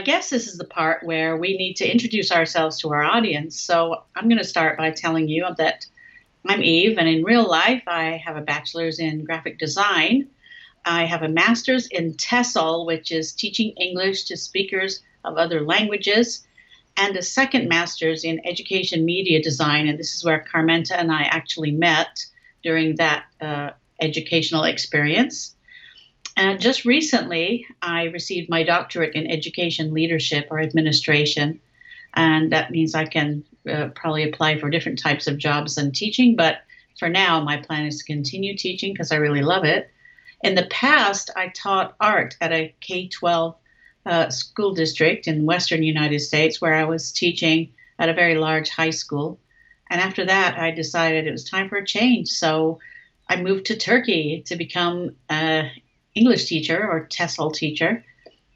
guess this is the part where we need to introduce ourselves to our audience. So I'm going to start by telling you that I'm Eve, and in real life, I have a bachelor's in graphic design. I have a master's in TESOL, which is teaching English to speakers of other languages, and a second master's in education media design. And this is where Carmenta and I actually met during that educational experience. And just recently, I received my doctorate in education leadership or administration. And that means I can probably apply for different types of jobs than teaching. But for now, my plan is to continue teaching because I really love it. In the past, I taught art at a K-12 school district in Western United States where I was teaching at a very large high school. And after that, I decided it was time for a change. So I moved to Turkey to become English teacher or TESOL teacher,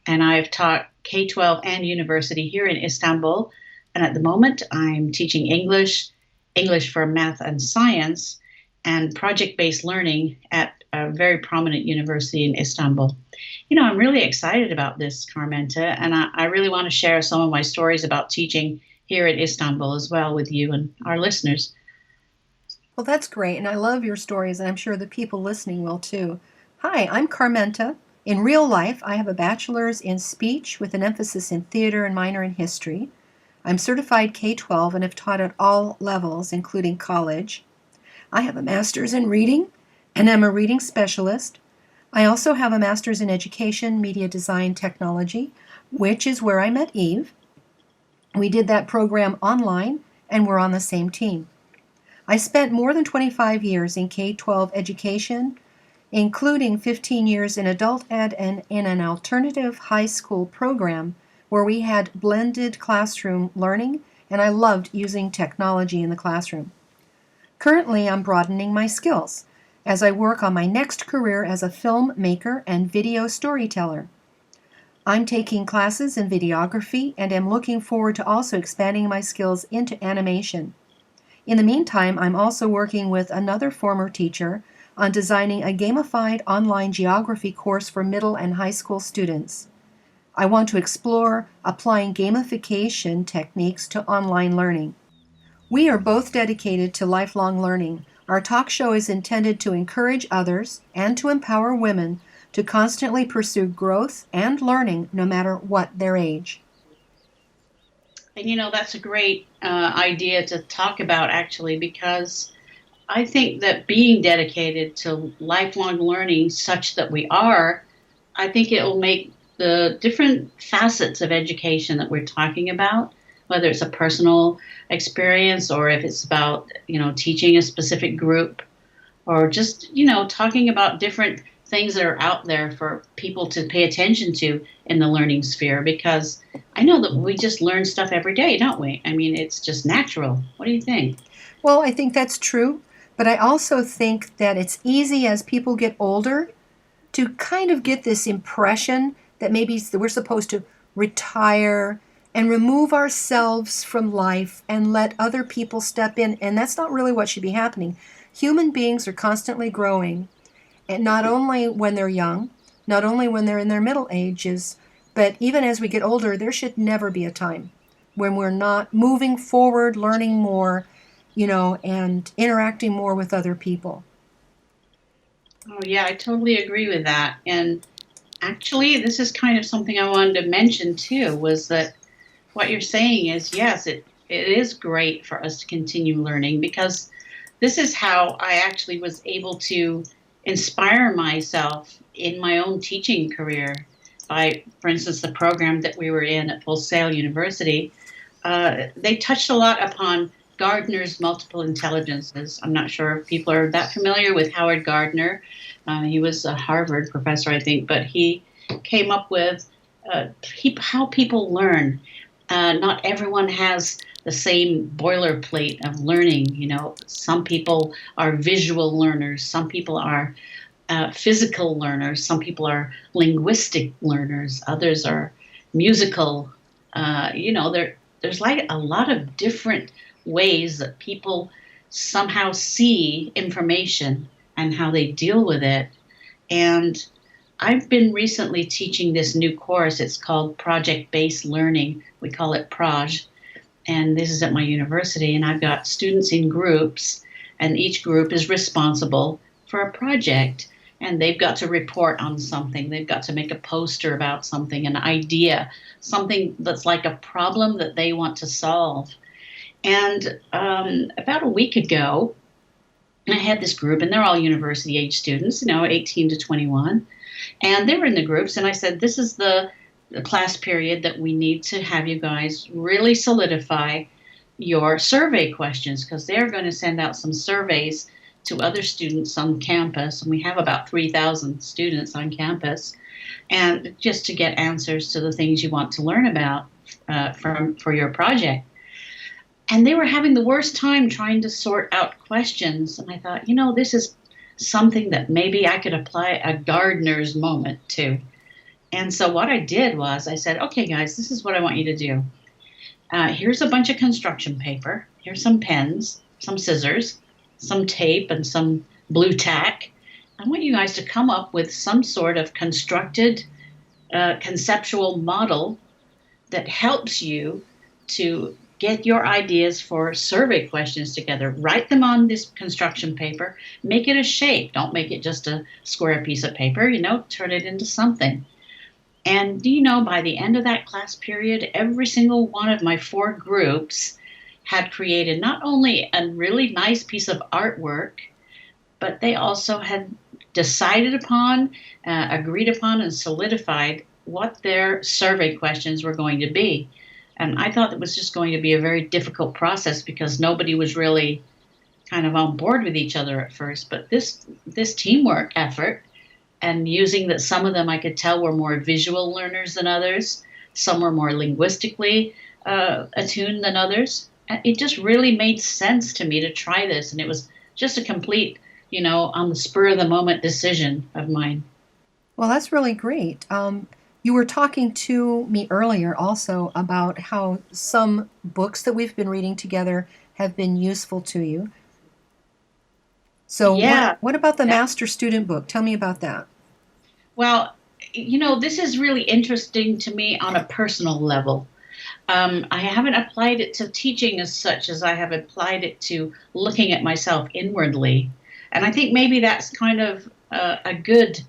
and I've taught K-12 and university here in Istanbul. And at the moment, I'm teaching English, English for math and science, and project-based learning at a very prominent university in Istanbul. I'm really excited about this, Carmenta, and I really want to share some of my stories about teaching here in Istanbul as well with you and our listeners. Well, that's great, and I love your stories, and I'm sure the people listening will too. Hi, I'm Carmenta. In real life, I have a bachelor's in speech with an emphasis in theater and minor in history. I'm certified K-12 and have taught at all levels, including college. I have a master's in reading and am a reading specialist. I also have a master's in education, media design, technology, which is where I met Eve. We did that program online, and we're on the same team. I spent more than 25 years in K-12 education, including 15 years in adult ed and in an alternative high school program where we had blended classroom learning, and I loved using technology in the classroom. Currently, I'm broadening my skills as I work on my next career as a filmmaker and video storyteller. I'm taking classes in videography and am looking forward to also expanding my skills into animation. In the meantime, I'm also working with another former teacher on designing a gamified online geography course for middle and high school students. I want to explore applying gamification techniques to online learning. We are both dedicated to lifelong learning. Our talk show is intended to encourage others and to empower women to constantly pursue growth and learning no matter what their age. And that's a great idea to talk about, actually, because I think that being dedicated to lifelong learning such that we are, I think it will make the different facets of education that we're talking about, whether it's a personal experience or if it's about, teaching a specific group or just, talking about different things that are out there for people to pay attention to in the learning sphere, because I know that we just learn stuff every day, don't we? I mean, it's just natural. What do you think? Well, I think that's true. But I also think that it's easy as people get older to kind of get this impression that maybe we're supposed to retire and remove ourselves from life and let other people step in. And that's not really what should be happening. Human beings are constantly growing, and not only when they're young, not only when they're in their middle ages, but even as we get older, there should never be a time when we're not moving forward, learning more, and interacting more with other people. Oh, yeah, I totally agree with that. And actually, this is kind of something I wanted to mention too, was that what you're saying is, yes, it is great for us to continue learning, because this is how I actually was able to inspire myself in my own teaching career by, for instance, the program that we were in at Full Sail University. They touched a lot upon Gardner's multiple intelligences. I'm not sure if people are that familiar with Howard Gardner. He was a Harvard professor, I think, but he came up with how people learn. Not everyone has the same boilerplate of learning. Some people are visual learners. Some people are physical learners. Some people are linguistic learners. Others are musical. There's like a lot of different ways that people somehow see information and how they deal with it. And I've been recently teaching this new course. It's called Project-Based Learning. We call it PROJ, and this is at my university. And I've got students in groups, and each group is responsible for a project. And they've got to report on something. They've got to make a poster about something, an idea, something that's like a problem that they want to solve. And about a week ago, I had this group, and they're all university age students, 18 to 21. And they were in the groups, and I said, this is the class period that we need to have you guys really solidify your survey questions, because they're going to send out some surveys to other students on campus. And we have about 3,000 students on campus, and just to get answers to the things you want to learn about for your project. And they were having the worst time trying to sort out questions. And I thought, this is something that maybe I could apply a gardener's moment to. And so what I did was I said, okay, guys, this is what I want you to do. Here's a bunch of construction paper. Here's some pens, some scissors, some tape, and some blue tack. I want you guys to come up with some sort of constructed conceptual model that helps you to get your ideas for survey questions together. Write them on this construction paper. Make it a shape. Don't make it just a square piece of paper. Turn it into something. And by the end of that class period, every single one of my 4 groups had created not only a really nice piece of artwork, but they also had decided upon, agreed upon, and solidified what their survey questions were going to be. And I thought it was just going to be a very difficult process because nobody was really kind of on board with each other at first. But this teamwork effort, and using that, some of them I could tell were more visual learners than others, some were more linguistically attuned than others. It just really made sense to me to try this. And it was just a complete, on the spur of the moment decision of mine. Well, that's really great. You were talking to me earlier also about how some books that we've been reading together have been useful to you. So Yeah. what about the master student book? Tell me about that. Well, this is really interesting to me on a personal level. I haven't applied it to teaching as such as I have applied it to looking at myself inwardly. And I think maybe that's kind of a good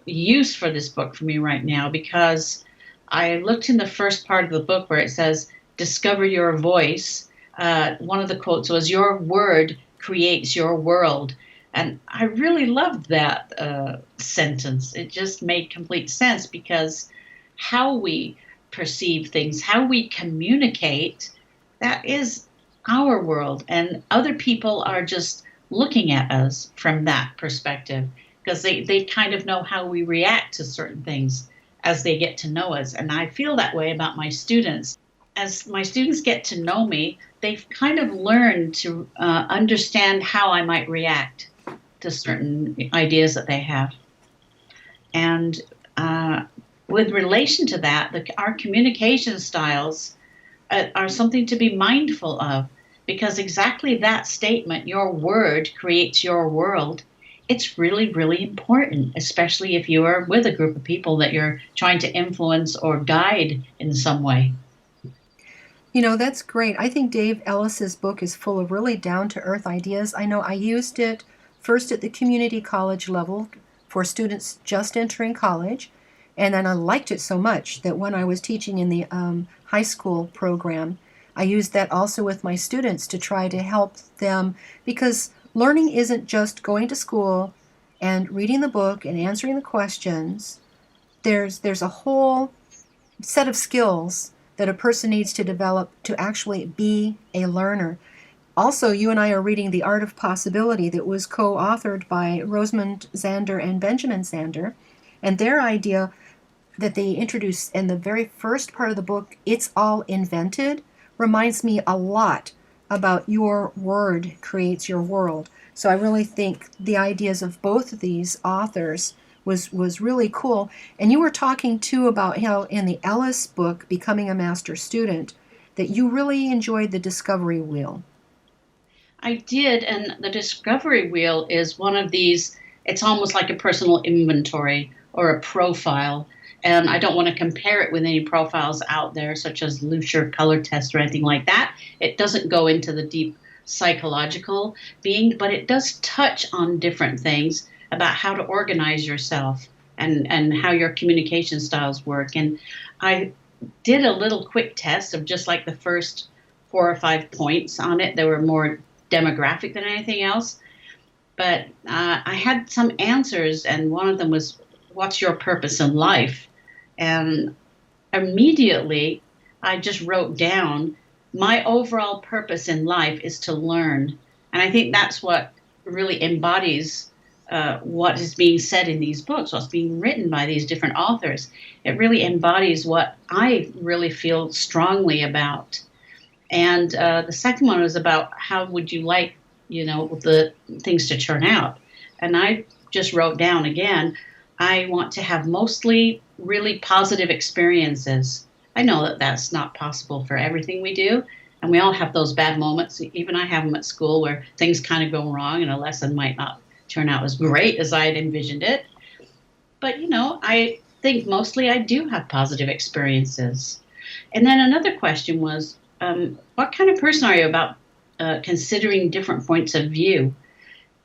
use for this book for me right now, because I looked in the first part of the book where it says, discover your voice. One of the quotes was, your word creates your world. And I really loved that sentence. It just made complete sense, because how we perceive things, how we communicate, that is our world. And other people are just looking at us from that perspective, because they kind of know how we react to certain things as they get to know us. And I feel that way about my students. As my students get to know me, they've kind of learned to understand how I might react to certain ideas that they have. And with relation to that, our communication styles are something to be mindful of, because exactly that statement, your word creates your world, it's really, really important, especially if you are with a group of people that you're trying to influence or guide in some way. That's great. I think Dave Ellis's book is full of really down-to-earth ideas. I know I used it first at the community college level for students just entering college, and then I liked it so much that when I was teaching in the high school program, I used that also with my students to try to help them, because learning isn't just going to school and reading the book and answering the questions. There's a whole set of skills that a person needs to develop to actually be a learner. Also, you and I are reading The Art of Possibility, that was co-authored by Rosamund Zander and Benjamin Zander, and their idea that they introduced in the very first part of the book, It's All Invented, reminds me a lot about your word creates your world. So I really think the ideas of both of these authors was really cool. And you were talking too about how in the Ellis book, Becoming a Master Student, that you really enjoyed the discovery wheel. I did, and the discovery wheel is one of these it's almost like a personal inventory or a profile. And I don't want to compare it with any profiles out there, such as Lucier color test or anything like that. It doesn't go into the deep psychological being, but it does touch on different things about how to organize yourself and how your communication styles work. And I did a little quick test of just like the first 4 or 5 points on it. They were more demographic than anything else. But I had some answers, and one of them was, "What's your purpose in life?" And immediately I just wrote down, "My overall purpose in life is to learn." And I think that's what really embodies what is being said in these books, what's being written by these different authors. It really embodies what I really feel strongly about. And the second one was about how would you like, the things to turn out. And I just wrote down again, I want to have mostly really positive experiences. I know that that's not possible for everything we do. And we all have those bad moments. Even I have them at school where things kind of go wrong and a lesson might not turn out as great as I had envisioned it. But, I think mostly I do have positive experiences. And then another question was, what kind of person are you about considering different points of view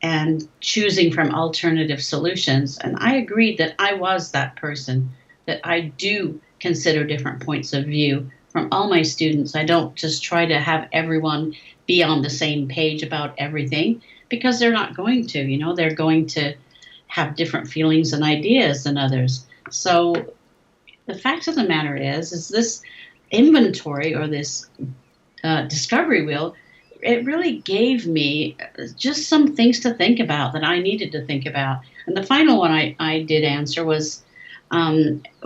and choosing from alternative solutions? And I agreed that I was that person, that I do consider different points of view from all my students. I don't just try to have everyone be on the same page about everything, because they're not going to, they're going to have different feelings and ideas than others. So the fact of the matter is this inventory or this discovery wheel, it really gave me just some things to think about that I needed to think about. And the final one I did answer was,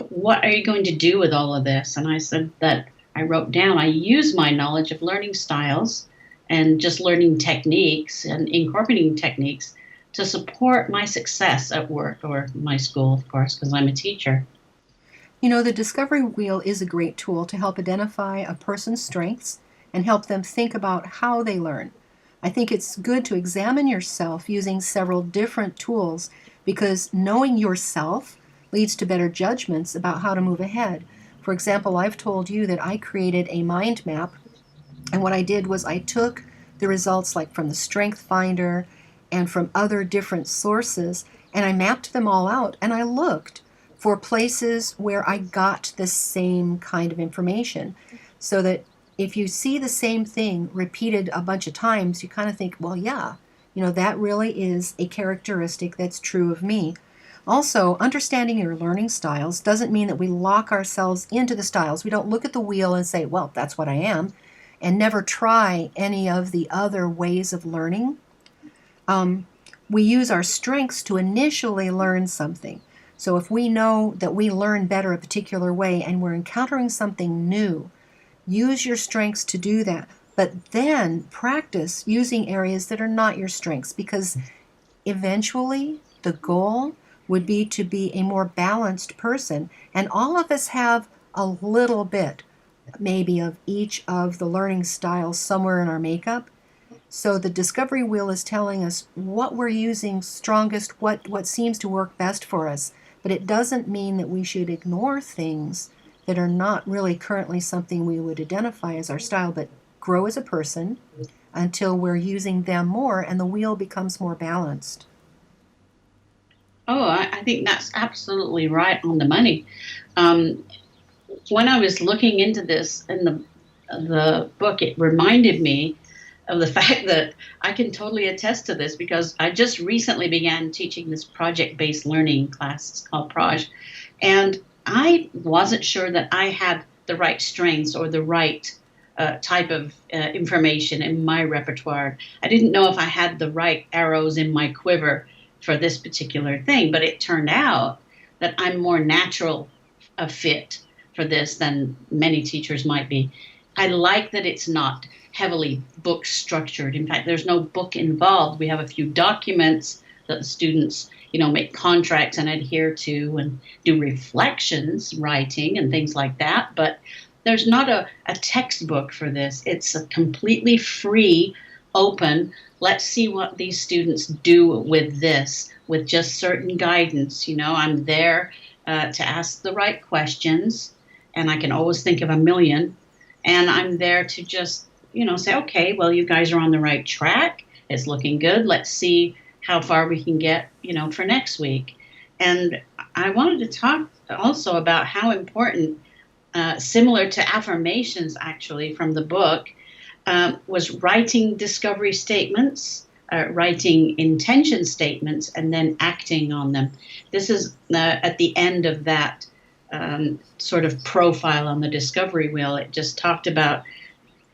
what are you going to do with all of this? And I said that I wrote down, I use my knowledge of learning styles and just learning techniques and incorporating techniques to support my success at work or my school, of course, because I'm a teacher. The discovery wheel is a great tool to help identify a person's strengths and help them think about how they learn. I think it's good to examine yourself using several different tools, because knowing yourself leads to better judgments about how to move ahead. For example, I've told you that I created a mind map, and what I did was I took the results like from the Strength Finder and from other different sources, and I mapped them all out, and I looked for places where I got the same kind of information, so that if you see the same thing repeated a bunch of times, you kind of think, well, yeah, that really is a characteristic that's true of me. Also, understanding your learning styles doesn't mean that we lock ourselves into the styles. We don't look at the wheel and say, well, that's what I am, and never try any of the other ways of learning. We use our strengths to initially learn something. So if we know that we learn better a particular way and we're encountering something new, use your strengths to do that. But then practice using areas that are not your strengths, because eventually the goal would be to be a more balanced person. And all of us have a little bit, maybe, of each of the learning styles somewhere in our makeup. So the discovery wheel is telling us what we're using strongest, what seems to work best for us. But it doesn't mean that we should ignore things that are not really currently something we would identify as our style, but grow as a person until we're using them more and the wheel becomes more balanced. Oh, I think that's absolutely right on the money. When I was looking into this in the book, it reminded me of the fact that I can totally attest to this, because I just recently began teaching this project-based learning class. It's called Proj. And I wasn't sure that I had the right strengths or the right type of information in my repertoire. I didn't know if I had the right arrows in my quiver for this particular thing, but it turned out that I'm more natural a fit for this than many teachers might be. I like that it's not heavily book structured. In fact, there's no book involved. We have a few documents that the students, make contracts and adhere to and do reflections, writing and things like that. But there's not a textbook for this. It's a completely free open. Let's see what these students do with this, with just certain guidance. I'm there to ask the right questions, and I can always think of a million. And I'm there to just, say, okay, well, you guys are on the right track. It's looking good. Let's see how far we can get, for next week. And I wanted to talk also about how important, similar to affirmations actually from the book, was writing discovery statements, writing intention statements, and then acting on them. This is at the end of that sort of profile on the discovery wheel. It just talked about,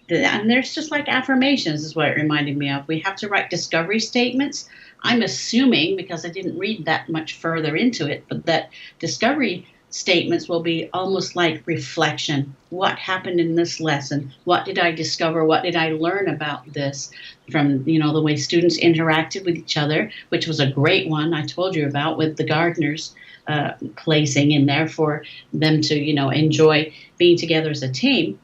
and there's just like affirmations is what it reminded me of. We have to write discovery statements. I'm assuming, because I didn't read that much further into it, but that discovery statements will be almost like reflection. What happened in this lesson? What did I discover? What did I learn about this from, the way students interacted with each other, which was a great one I told you about with the gardeners placing in there for them to, enjoy being together as a team.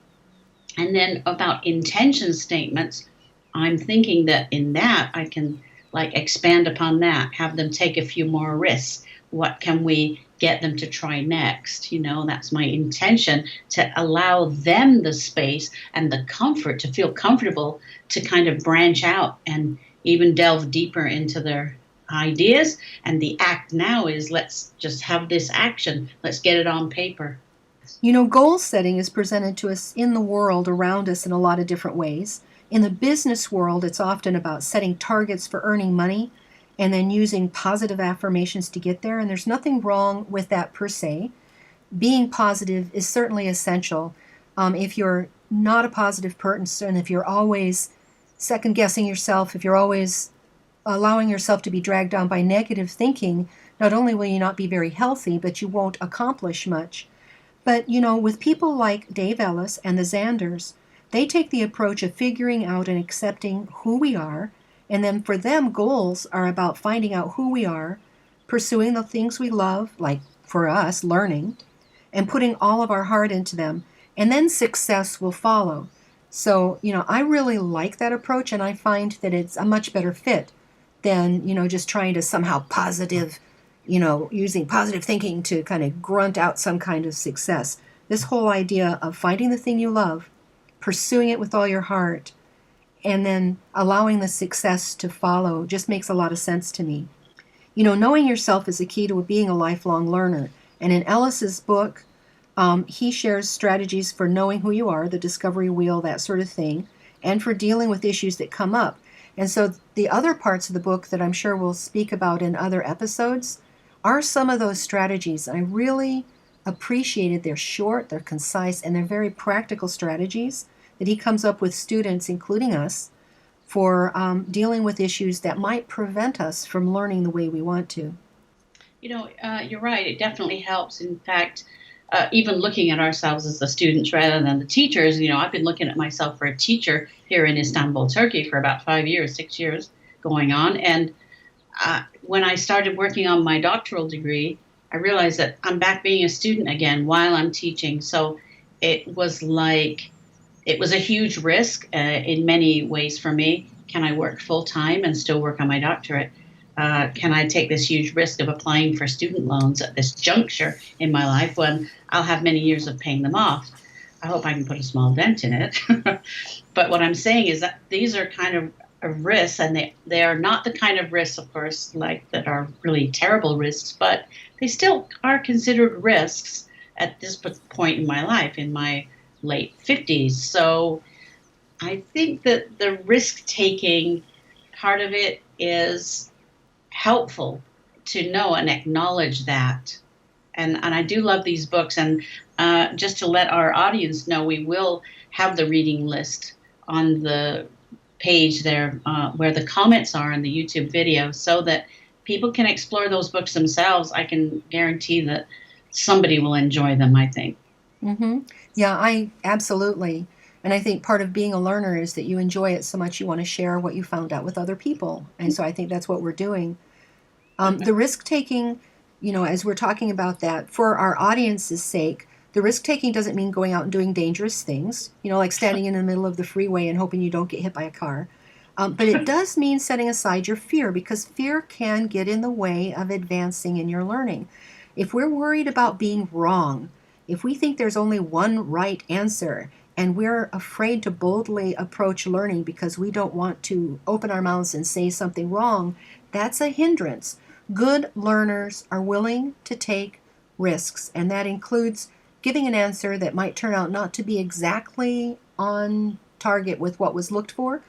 And then about intention statements, I'm thinking that in that I can like expand upon that, have them take a few more risks. What can we get them to try next? That's my intention, to allow them the space and the comfort to feel comfortable to kind of branch out and even delve deeper into their ideas. And the act now is, let's just have this action. Let's get it on paper. Goal setting is presented to us in the world around us in a lot of different ways. In the business world, it's often about setting targets for earning money and then using positive affirmations to get there. And there's nothing wrong with that per se. Being positive is certainly essential. If you're not a positive person, if you're always second guessing yourself, if you're always allowing yourself to be dragged down by negative thinking, not only will you not be very healthy, but you won't accomplish much. But, with people like Dave Ellis and the Zanders, they take the approach of figuring out and accepting who we are. And then for them, goals are about finding out who we are, pursuing the things we love, like for us, learning, and putting all of our heart into them. And then success will follow. So, I really like that approach, and I find that it's a much better fit than, just trying to somehow using positive thinking to kind of grunt out some kind of success. This whole idea of finding the thing you love, pursuing it with all your heart, and then allowing the success to follow just makes a lot of sense to me. Knowing yourself is a key to being a lifelong learner. And in Ellis's book, he shares strategies for knowing who you are, the discovery wheel, that sort of thing, and for dealing with issues that come up. And so the other parts of the book that I'm sure we'll speak about in other episodes are some of those strategies. I really appreciated they're short, they're concise, and they're very practical strategies that he comes up with students, including us, for dealing with issues that might prevent us from learning the way we want to. You're right. It definitely helps. In fact, even looking at ourselves as the students rather than the teachers, I've been looking at myself for a teacher here in Istanbul, Turkey for about 5 years, 6 years going on. And when I started working on my doctoral degree, I realized that I'm back being a student again while I'm teaching. So it was a huge risk in many ways for me. Can I work full time and still work on my doctorate? Can I take this huge risk of applying for student loans at this juncture in my life when I'll have many years of paying them off? I hope I can put a small dent in it. But what I'm saying is that these are kind of risks, and they are not the kind of risks, of course, like that are really terrible risks, but they still are considered risks at this point in my life, in my late 50s. So I think that the risk-taking part of it is helpful to know and acknowledge that. And I do love these books. And just to let our audience know, we will have the reading list on the page there where the comments are in the YouTube video so that people can explore those books themselves. I can guarantee that somebody will enjoy them, I think. Mm-hmm. Yeah, I absolutely. And I think part of being a learner is that you enjoy it so much you want to share what you found out with other people. And so I think that's what we're doing. The risk-taking, as we're talking about that, for our audience's sake, the risk-taking doesn't mean going out and doing dangerous things, like standing in the middle of the freeway and hoping you don't get hit by a car. But it does mean setting aside your fear, because fear can get in the way of advancing in your learning. If we're worried about being wrong, if we think there's only one right answer, and we're afraid to boldly approach learning because we don't want to open our mouths and say something wrong, that's a hindrance. Good learners are willing to take risks, and that includes giving an answer that might turn out not to be exactly on target with what was looked for.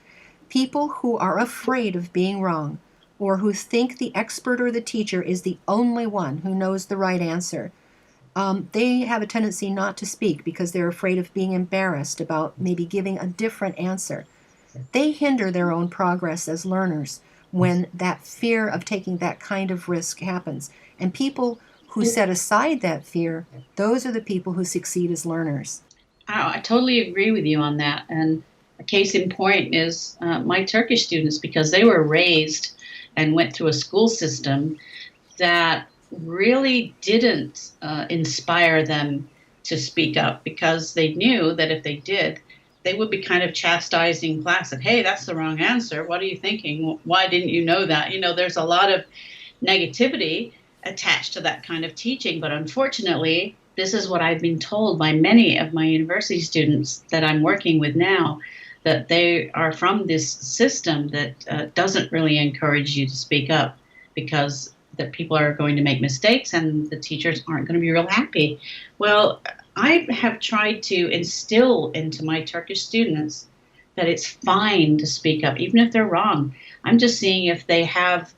People who are afraid of being wrong, or who think the expert or the teacher is the only one who knows the right answer, they have a tendency not to speak because they're afraid of being embarrassed about maybe giving a different answer. They hinder their own progress as learners when that fear of taking that kind of risk happens. And people who set aside that fear, those are the people who succeed as learners. I totally agree with you on that. And a case in point is my Turkish students, because they were raised and went through a school system that really didn't inspire them to speak up, because they knew that if they did, they would be kind of chastised in class and, hey, that's the wrong answer. What are you thinking? Why didn't you know that? There's a lot of negativity attached to that kind of teaching. But unfortunately, this is what I've been told by many of my university students that I'm working with now, that they are from this system that doesn't really encourage you to speak up, because that people are going to make mistakes and the teachers aren't going to be real happy. Well, I have tried to instill into my Turkish students that it's fine to speak up, even if they're wrong. I'm just seeing if they have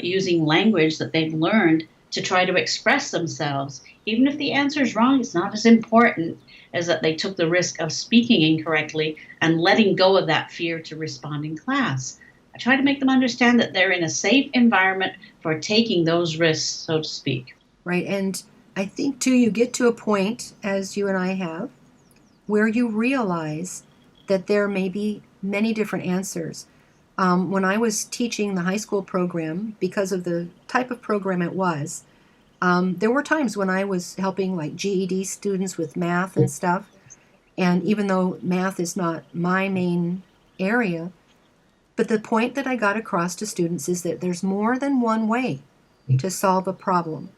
using language that they've learned to try to express themselves. Even if the answer is wrong, it's not as important as that they took the risk of speaking incorrectly and letting go of that fear to respond in class. I try to make them understand that they're in a safe environment for taking those risks, so to speak. Right. And I think, too, you get to a point, as you and I have, where you realize that there may be many different answers. When I was teaching the high school program, because of the type of program it was, there were times when I was helping like GED students with math and stuff. And even though math is not my main area, but the point that I got across to students is that there's more than one way to solve a problem.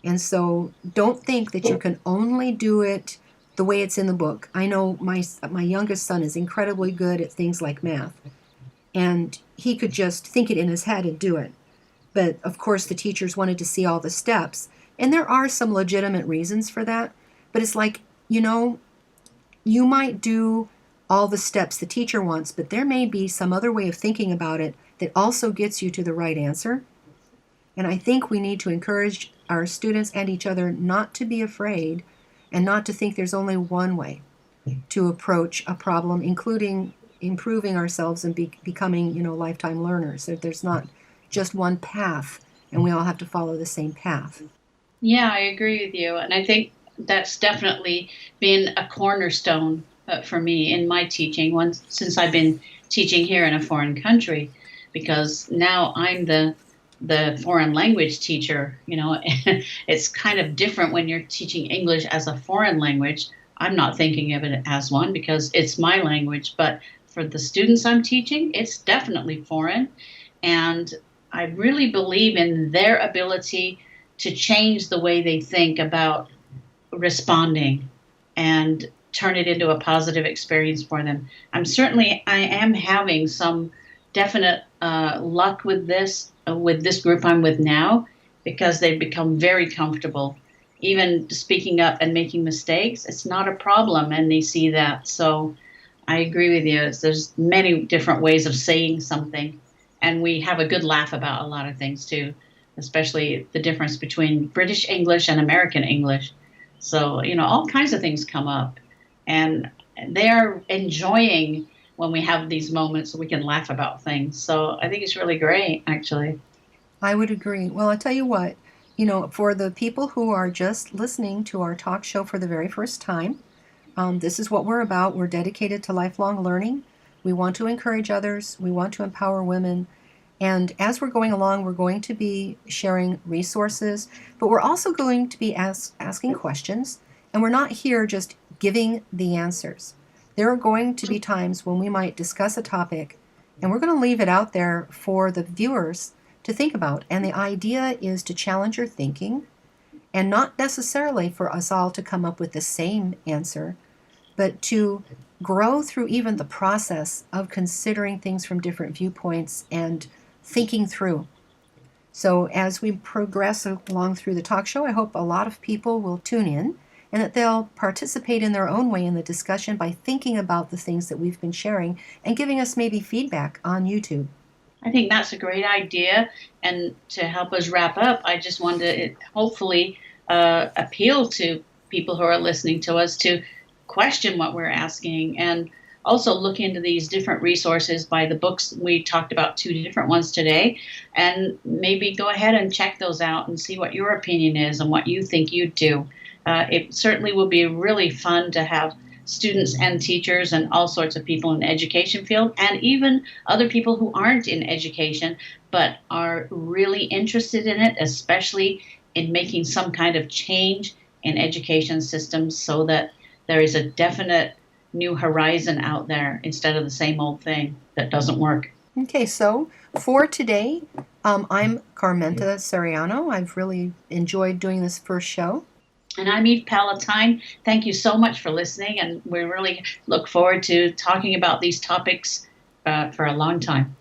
And so don't think that you can only do it the way it's in the book. I know my youngest son is incredibly good at things like math, and he could just think it in his head and do it. But of course the teachers wanted to see all the steps, and there are some legitimate reasons for that. But it's like, you might do all the steps the teacher wants, but there may be some other way of thinking about it that also gets you to the right answer. And I think we need to encourage our students and each other not to be afraid and not to think there's only one way to approach a problem, including improving ourselves and becoming, lifetime learners. There's not just one path, and we all have to follow the same path. Yeah, I agree with you. And I think that's definitely been a cornerstone for me in my teaching since I've been teaching here in a foreign country, because now I'm the foreign language teacher. It's kind of different when you're teaching English as a foreign language. I'm not thinking of it as one because it's my language, but for the students I'm teaching, it's definitely foreign. And I really believe in their ability to change the way they think about responding and turn it into a positive experience for them. I am having some definite luck with this group I'm with now, because they've become very comfortable. Even speaking up and making mistakes, it's not a problem, and they see that. So I agree with you. There's many different ways of saying something, and we have a good laugh about a lot of things too, especially the difference between British English and American English. So, all kinds of things come up, and they're enjoying when we have these moments so we can laugh about things. So I think it's really great, actually. I would agree. Well, I tell you what, for the people who are just listening to our talk show for the very first time, this is what we're about. We're dedicated to lifelong learning. We want to encourage others. We want to empower women. And as we're going along, we're going to be sharing resources, but we're also going to be asking questions. And we're not here just giving the answers. There are going to be times when we might discuss a topic And we're going to leave it out there for the viewers to think about. And the idea is to challenge your thinking, and not necessarily for us all to come up with the same answer, but to grow through even the process of considering things from different viewpoints and thinking through. So as we progress along through the talk show, I hope a lot of people will tune in and that they'll participate in their own way in the discussion by thinking about the things that we've been sharing and giving us maybe feedback on YouTube. I think that's a great idea. And to help us wrap up, I just wanted to hopefully appeal to people who are listening to us to question what we're asking and also look into these different resources by the books. We talked about two different ones today, and maybe go ahead and check those out and see what your opinion is and what you think you'd do. It certainly will be really fun to have students and teachers and all sorts of people in the education field, and even other people who aren't in education but are really interested in it, especially in making some kind of change in education systems so that there is a definite new horizon out there instead of the same old thing that doesn't work. Okay, so for today, I'm Carmenta Soriano. I've really enjoyed doing this first show. And I'm Eve Palatine. Thank you so much for listening, and we really look forward to talking about these topics for a long time.